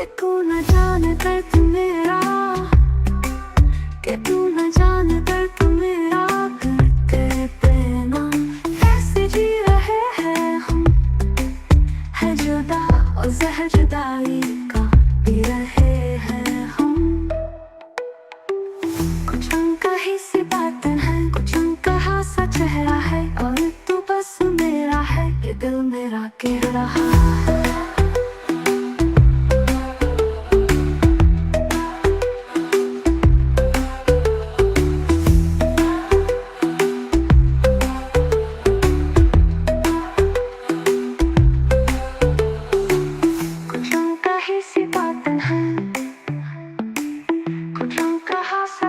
कि तू न जाने दर्द मेरा, कि तू न जाने दर्द मेरा करते बिना ऐसे जी रहे हैं हम, है जुदा और जहर जुदाई का पी रहे हैं हम। कुछ अंकाही सी बातें हैं, कुछ अंकहा सा चेहरा है, और तू बस मेरा है, ये दिल मेरा कह रहा है। कुछ अंकाही सी बातें हैं, कुछ अंकहा सा